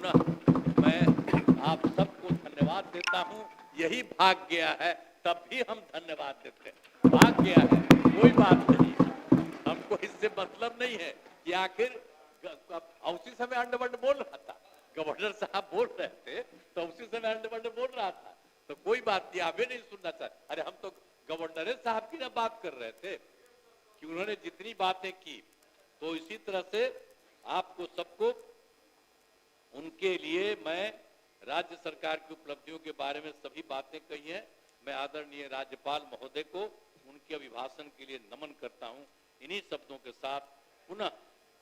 पुनः मैं आप सबको धन्यवाद देता हूं। यही भाग गया है तब भी हम धन्यवाद देते हैं। भाग गया है कोई बात नहीं, हमको इससे मतलब नहीं है कि आखिर उसी समय अंडवंड बोल रहा था, गवर्नर साहब बोल रहे थे तो उसी समय अंडवंड बोल रहा था, तो कोई बात नहीं, हमें नहीं सुनना चाहिए। अरे हम तो गवर्नर साहब की ना बात कर रहे थे कि उन्होंने जितनी बातें की, तो इसी तरह से आपको सबको उनके लिए मैं राज्य सरकार की उपलब्धियों के बारे में सभी बातें कही हैं। मैं आदरणीय राज्यपाल महोदय को उनके अभिभाषण के लिए नमन करता हूं। इन्हीं शब्दों के साथ पुनः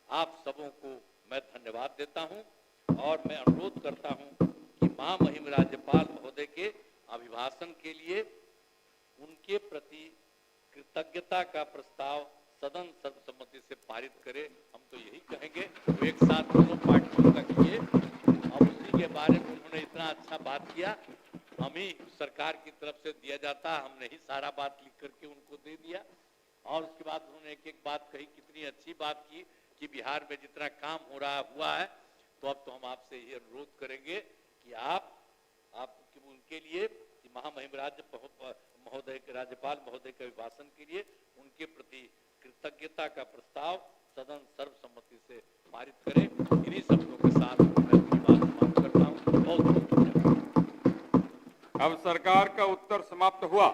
आप सबों को मैं धन्यवाद देता हूं और मैं अनुरोध करता हूं कि महामहिम राज्यपाल महोदय के अभिभाषण के लिए उनके प्रति कृतज्ञता का प्रस्ताव सदन सर्वसम्मति से पारित करे। हम तो यही कहेंगे, तो एक साथ दोनों पार्टियों का किए और उसी के बारे में उन्होंने इतना अच्छा बात किया, हम ही सरकार की तरफ से दिया जाता, हमने ही सारा बात लिख करके उनको दे दिया। और उसके बाद उन्होंने एक एक बात कही, कितनी अच्छी बात की कि बिहार में जितना काम हो रहा हुआ है, तो अब तो हम आपसे ये अनुरोध करेंगे कि आप उनके लिए कि महामहिम महोदय के राज्यपाल महोदय के अभिभाषण के लिए उनके प्रति कृतज्ञता का प्रस्ताव सदन सर्वसम्मति से पारित करें। इन्हीं शब्दों के साथ मैं अपनी बात समाप्त करता हूँ। बहुत बहुत धन्यवाद। अब सरकार का उत्तर समाप्त हुआ।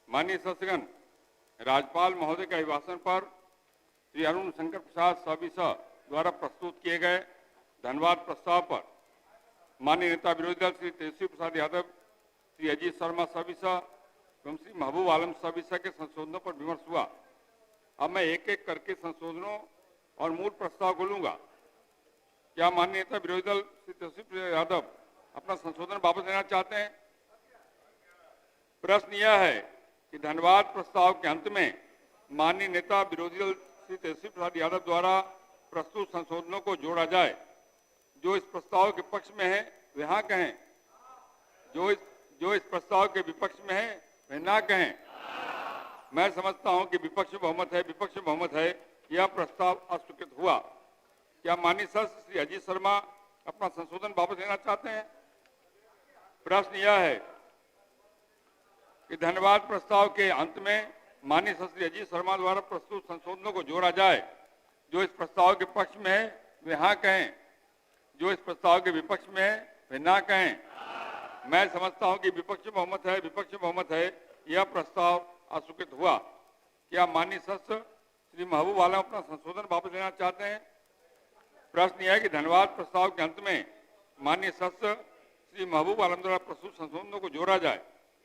माननीय सदस्यगण, राज्यपाल महोदय के अभिभाषण पर श्री अरुण शंकर प्रसाद सविसा द्वारा प्रस्तुत किए गए धन्यवाद प्रस्ताव पर माननीय नेता विरोधी दल श्री तेजस्वी प्रसाद यादव, श्री अजीत शर्मा सविसा एवं श्री महबूब आलम सविसा के संशोधनों पर विमर्श हुआ। अब मैं एक एक करके संशोधनों और मूल प्रस्ताव को लूंगा। क्या माननीय नेता विरोधी दल श्री तेजस्वी प्रसाद यादव अपना संशोधन वापस लेना चाहते हैं? प्रश्न यह है कि धन्यवाद प्रस्ताव के अंत में माननीय नेता विरोधी दल श्री तेजस्वी प्रसाद यादव द्वारा प्रस्तुत संशोधनों को जोड़ा जाए। जो इस प्रस्ताव के पक्ष में है वे हाँ कहें, जो इस प्रस्ताव के विपक्ष में है वे ना कहें। मैं समझता हूं कि विपक्ष बहुमत है, यह प्रस्ताव अस्वीकृत हुआ। क्या माननीय सदस्य श्री अजीत शर्मा अपना संशोधन वापस लेना चाहते हैं? प्रश्न यह है कि धन्यवाद प्रस्ताव के अंत में माननीय सदस्य श्री अजीत शर्मा द्वारा प्रस्तुत संशोधनों को जोड़ा जाए। जो इस प्रस्ताव के पक्ष में है वे हाँ कहें, जो इस प्रस्ताव के विपक्ष में है वे ना कहें। मैं समझता हूं कि विपक्ष बहुमत है, यह प्रस्ताव अस्वीकृत हुआ। क्या माननीय सदस्य श्री महबूब आलम अपना संशोधन वापस लेना चाहते हैं? प्रश्न यह है कि धन्यवाद प्रस्ताव के अंत में माननीय सदस्य श्री महबूब आलम द्वारा प्रस्तुत संशोधनों को जोड़ा जाए।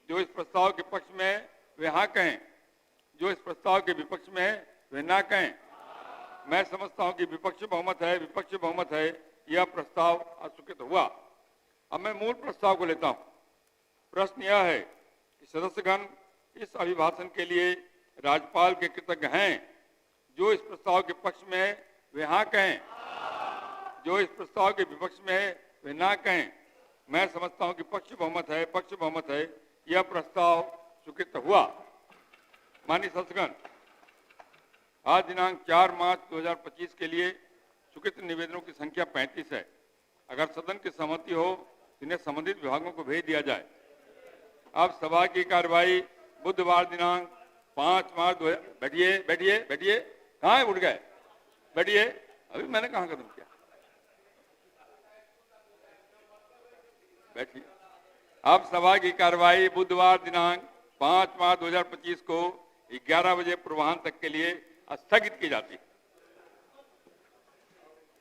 जो इस प्रस्ताव के पक्ष में है वे हाँ कहें, जो इस प्रस्ताव के विपक्ष में है वे ना कहें। मैं समझता हूं कि विपक्ष बहुमत है, यह प्रस्ताव अस्वीकृत हुआ। अब मैं मूल प्रस्ताव को लेता हूं। प्रश्न यह है कि सदस्यगण इस अभिभाषण के लिए राज्यपाल के कृतज्ञ हैं। जो इस प्रस्ताव के पक्ष में है वे हाँ कहें, जो इस प्रस्ताव के विपक्ष में है वे ना कहें। मैं समझता हूं कि पक्ष बहुमत है, यह प्रस्ताव स्वीकृत हुआ। माननीय सदस्यगण, आज दिनांक 4 मार्च 2025 के लिए स्वीकृत निवेदनों की संख्या 35 है। अगर सदन की सहमति हो इन्हें संबंधित विभागों को भेज दिया जाए। अब सभा की कार्यवाही बुधवार दिनांक 5 मार्च बैठिए कहाँ उठ गए? बैठिए, अभी मैंने कहाँ खत्म किया? बैठिए। अब सभा की कार्यवाही बुधवार दिनांक 5 मार्च 2025 को 11 बजे पूर्वाह्न तक के लिए स्थगित की जाती है।